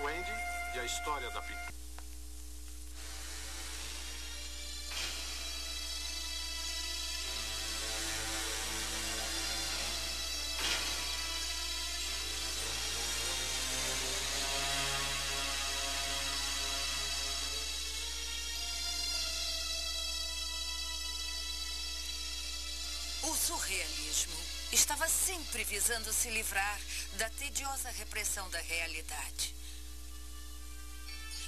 Wendy e a história da pintura. O surrealismo estava sempre visando se livrar da tediosa repressão da realidade.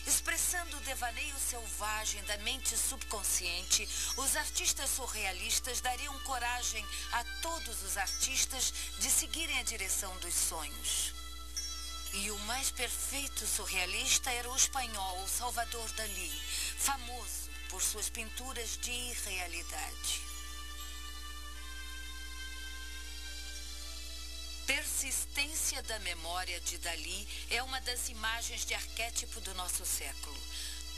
Expressando o devaneio selvagem da mente subconsciente, os artistas surrealistas dariam coragem a todos os artistas de seguirem a direção dos sonhos. E o mais perfeito surrealista era o espanhol Salvador Dalí, famoso por suas pinturas de irrealidade. Persistência da memória de Dalí é uma das imagens de arquétipo do nosso século.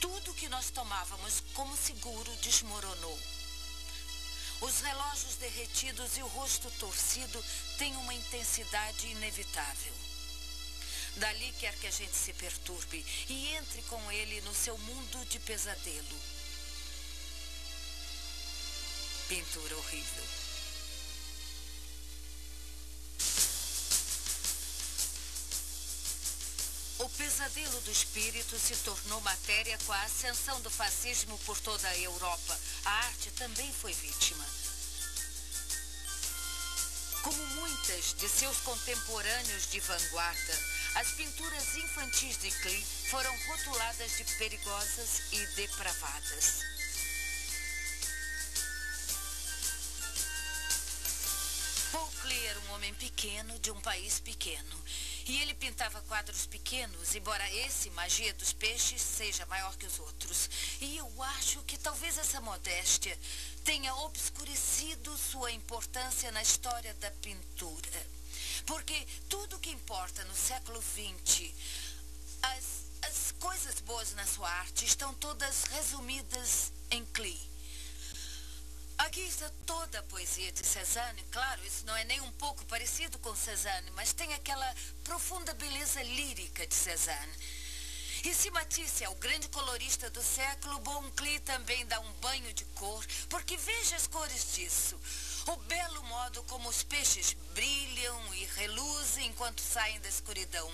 Tudo que nós tomávamos como seguro desmoronou. Os relógios derretidos e o rosto torcido têm uma intensidade inevitável. Dalí quer que a gente se perturbe e entre com ele no seu mundo de pesadelo. Pintura horrível. O pesadelo do espírito se tornou matéria com a ascensão do fascismo por toda a Europa. A arte também foi vítima. Como muitas de seus contemporâneos de vanguarda, as pinturas infantis de Klee foram rotuladas de perigosas e depravadas. Paul Klee era um homem pequeno de um país pequeno. E ele pintava quadros pequenos, embora esse, Magia dos Peixes, seja maior que os outros. E eu acho que talvez essa modéstia tenha obscurecido sua importância na história da pintura. Porque tudo que importa no século XX, as coisas boas na sua arte estão todas resumidas em Klee. Aqui está toda a poesia de Cézanne. Claro, isso não é nem um pouco parecido com Cézanne, mas tem aquela profunda beleza lírica de Cézanne. E se Matisse é o grande colorista do século, bom, Klee também dá um banho de cor, porque veja as cores disso. O belo modo como os peixes brilham e reluzem enquanto saem da escuridão.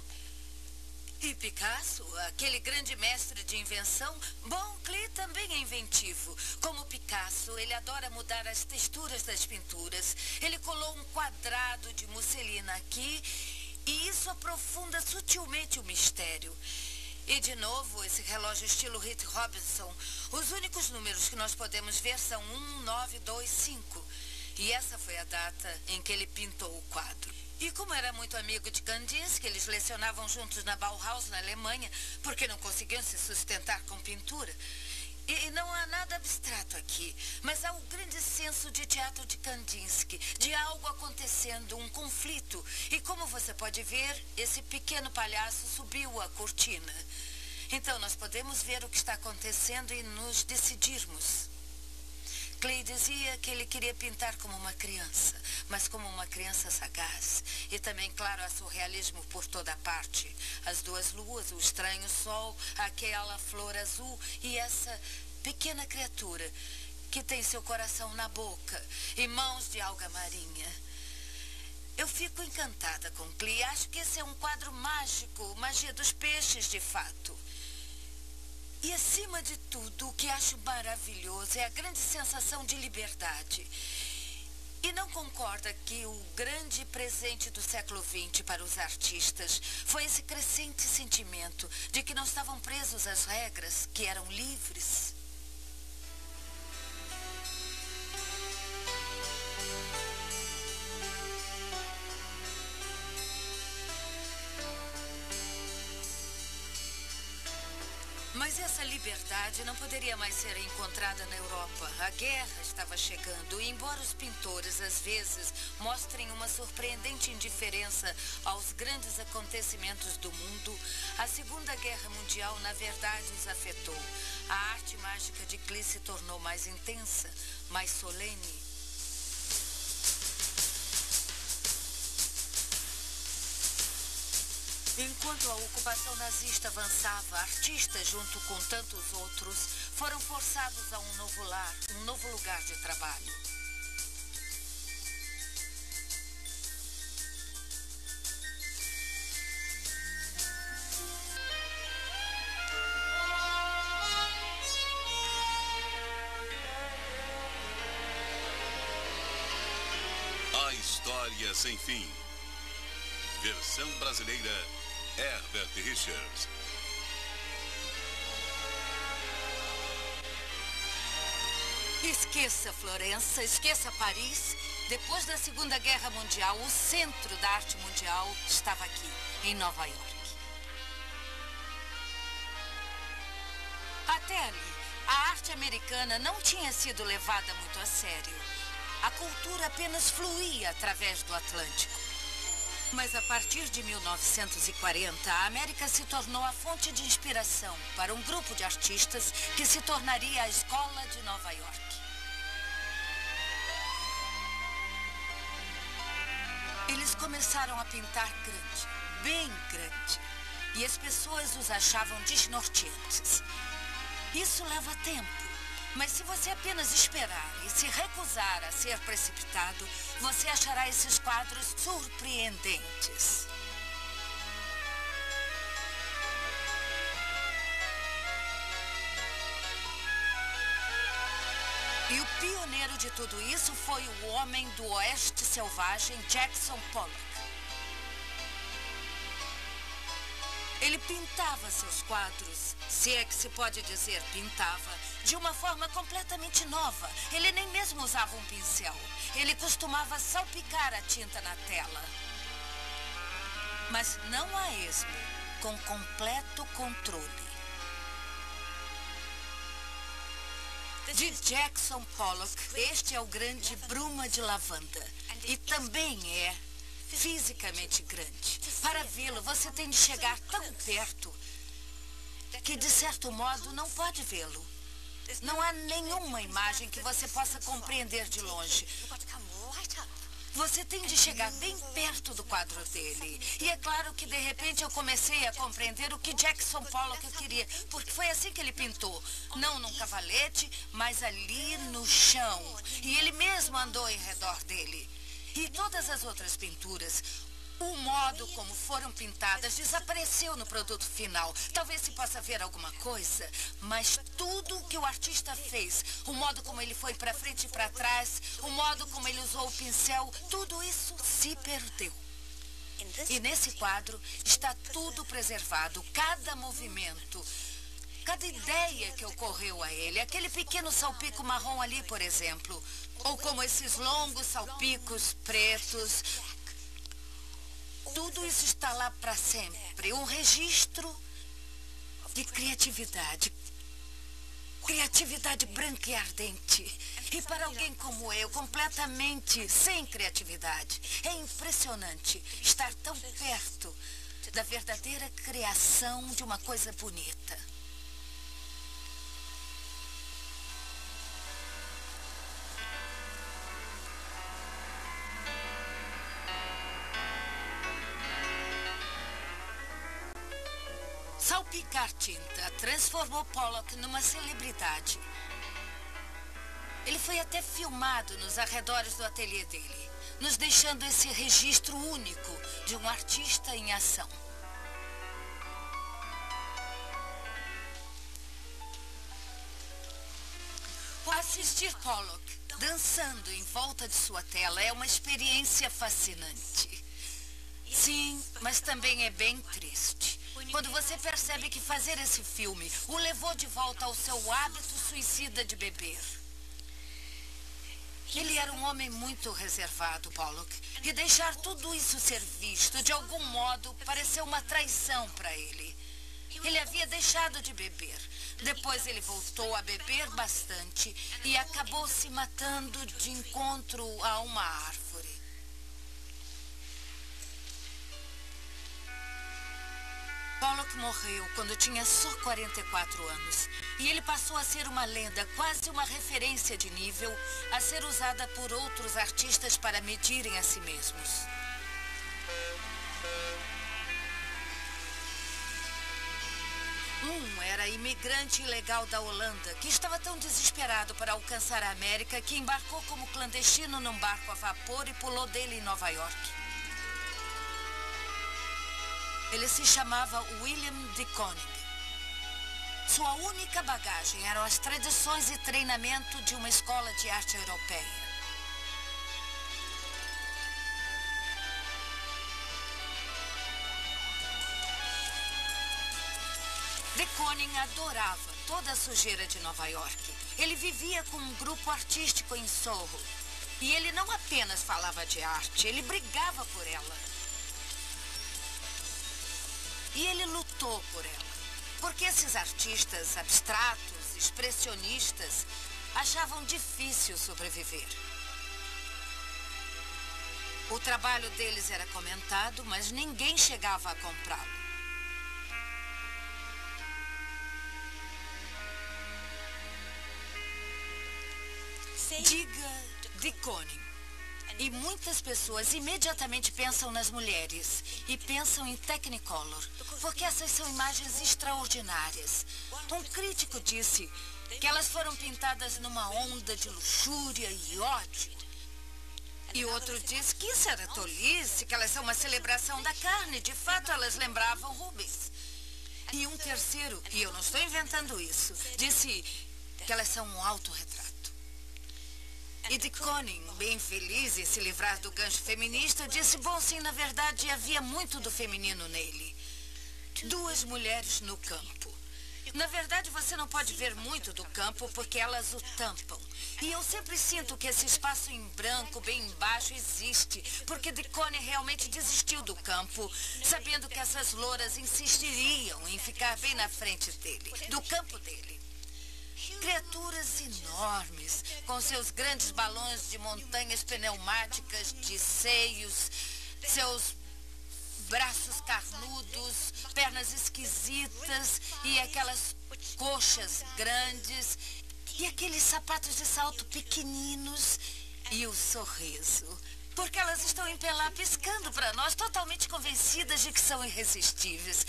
E Picasso, aquele grande mestre de invenção, bom, Klee também é inventivo. Como Picasso, ele adora mudar as texturas das pinturas. Ele colou um quadrado de musselina aqui e isso aprofunda sutilmente o mistério. E, de novo, esse relógio estilo Rit Robinson. Os únicos números que nós podemos ver são 1, 9, 2, 5. E essa foi a data em que ele pintou o quadro. E como era muito amigo de Kandinsky, eles lecionavam juntos na Bauhaus, na Alemanha, porque não conseguiam se sustentar com pintura. E não há nada abstrato aqui, mas há o grande senso de teatro de Kandinsky, de algo acontecendo, um conflito. E como você pode ver, esse pequeno palhaço subiu a cortina. Então nós podemos ver o que está acontecendo e nos decidirmos. Klee dizia que ele queria pintar como uma criança, mas como uma criança sagaz. E também, claro, há surrealismo por toda parte. As duas luas, o estranho sol, aquela flor azul e essa pequena criatura que tem seu coração na boca e mãos de alga marinha. Eu fico encantada com Klee. Acho que esse é um quadro mágico, Magia dos Peixes, de fato. E, acima de tudo, o que acho maravilhoso é a grande sensação de liberdade. E não concorda que o grande presente do século XX para os artistas foi esse crescente sentimento de que não estavam presos às regras, que eram livres? Mas essa liberdade não poderia mais ser encontrada na Europa. A guerra estava chegando e, embora os pintores, às vezes, mostrem uma surpreendente indiferença aos grandes acontecimentos do mundo, a Segunda Guerra Mundial, na verdade, os afetou. A arte mágica de Klee se tornou mais intensa, mais solene. Enquanto a ocupação nazista avançava, artistas, junto com tantos outros, foram forçados a um novo lar, um novo lugar de trabalho. A História Sem Fim. Versão brasileira, Herbert Richards. Esqueça Florença, esqueça Paris. Depois da Segunda Guerra Mundial, o centro da arte mundial estava aqui, em Nova York. Até ali, a arte americana não tinha sido levada muito a sério. A cultura apenas fluía através do Atlântico. Mas a partir de 1940, a América se tornou a fonte de inspiração para um grupo de artistas que se tornaria a Escola de Nova York. Eles começaram a pintar grande, bem grande, e as pessoas os achavam desnorteantes. Isso leva tempo. Mas se você apenas esperar e se recusar a ser precipitado, você achará esses quadros surpreendentes. E o pioneiro de tudo isso foi o homem do Oeste Selvagem, Jackson Pollock. Ele pintava seus quadros, se é que se pode dizer pintava, de uma forma completamente nova. Ele nem mesmo usava um pincel. Ele costumava salpicar a tinta na tela. Mas não a esmo, com completo controle. De Jackson Pollock, este é o grande Bruma de Lavanda. E também é fisicamente grande. Para vê-lo, você tem de chegar tão perto que, de certo modo, não pode vê-lo. Não há nenhuma imagem que você possa compreender de longe. Você tem de chegar bem perto do quadro dele. E é claro que, de repente, eu comecei a compreender o que Jackson Pollock queria. Porque foi assim que ele pintou. Não num cavalete, mas ali no chão. E ele mesmo andou em redor dele. E todas as outras pinturas, o modo como foram pintadas desapareceu no produto final. Talvez se possa ver alguma coisa, mas tudo que o artista fez, o modo como ele foi para frente e para trás, o modo como ele usou o pincel, tudo isso se perdeu. E nesse quadro está tudo preservado, cada movimento, cada ideia que ocorreu a ele. Aquele pequeno salpico marrom ali, por exemplo. Ou como esses longos salpicos pretos. Tudo isso está lá para sempre. Um registro de criatividade. Criatividade branca e ardente. E para alguém como eu, completamente sem criatividade, é impressionante estar tão perto da verdadeira criação de uma coisa bonita. Salpicar tinta transformou Pollock numa celebridade. Ele foi até filmado nos arredores do ateliê dele, nos deixando esse registro único de um artista em ação. Assistir Pollock dançando em volta de sua tela é uma experiência fascinante. Sim, mas também é bem triste. Quando você percebe que fazer esse filme o levou de volta ao seu hábito suicida de beber. Ele era um homem muito reservado, Pollock. E deixar tudo isso ser visto, de algum modo, pareceu uma traição para ele. Ele havia deixado de beber. Depois ele voltou a beber bastante e acabou se matando de encontro a uma árvore. Pollock morreu quando tinha só 44 anos. E ele passou a ser uma lenda, quase uma referência de nível, a ser usada por outros artistas para medirem a si mesmos. era imigrante ilegal da Holanda, que estava tão desesperado para alcançar a América que embarcou como clandestino num barco a vapor e pulou dele em Nova York. Ele se chamava William de Koning. Sua única bagagem eram as tradições e treinamento de uma escola de arte europeia. De Koning adorava toda a sujeira de Nova York. Ele vivia com um grupo artístico em Soho. E ele não apenas falava de arte, ele brigava por ela. E ele lutou por ela. Porque esses artistas abstratos, expressionistas, achavam difícil sobreviver. O trabalho deles era comentado, mas ninguém chegava a comprá-lo. Diga de Koning. E muitas pessoas imediatamente pensam nas mulheres e pensam em Technicolor, porque essas são imagens extraordinárias. Um crítico disse que elas foram pintadas numa onda de luxúria e ódio. E outro disse que isso era tolice, que elas são uma celebração da carne. De fato, elas lembravam Rubens. E um terceiro, e eu não estou inventando isso, disse que elas são um autorretrato. E de Koning, bem feliz em se livrar do gancho feminista, disse, bom, sim, na verdade, havia muito do feminino nele. 2 mulheres no campo. Na verdade, você não pode ver muito do campo porque elas o tampam. E eu sempre sinto que esse espaço em branco, bem embaixo, existe. Porque de Koning realmente desistiu do campo, sabendo que essas louras insistiriam em ficar bem na frente dele, do campo dele. Criaturas enormes, com seus grandes balões de montanhas pneumáticas, de seios, seus braços carnudos, pernas esquisitas e aquelas coxas grandes e aqueles sapatos de salto pequeninos e o sorriso. Porque elas estão em pé lá piscando para nós, totalmente convencidas de que são irresistíveis.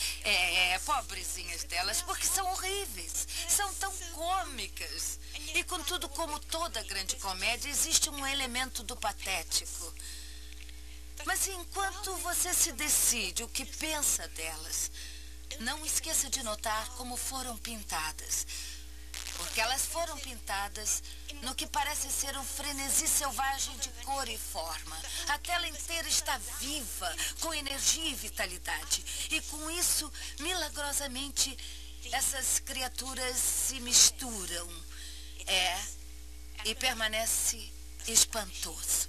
Pobrezinhas delas, porque são horríveis. São tão cômicas. E contudo, como toda grande comédia, existe um elemento do patético. Mas enquanto você se decide o que pensa delas, não esqueça de notar como foram pintadas. Porque elas foram pintadas no que parece ser um frenesi selvagem de cor e forma. A tela inteira está viva, com energia e vitalidade. E com isso, milagrosamente, essas criaturas se misturam. E permanece espantoso.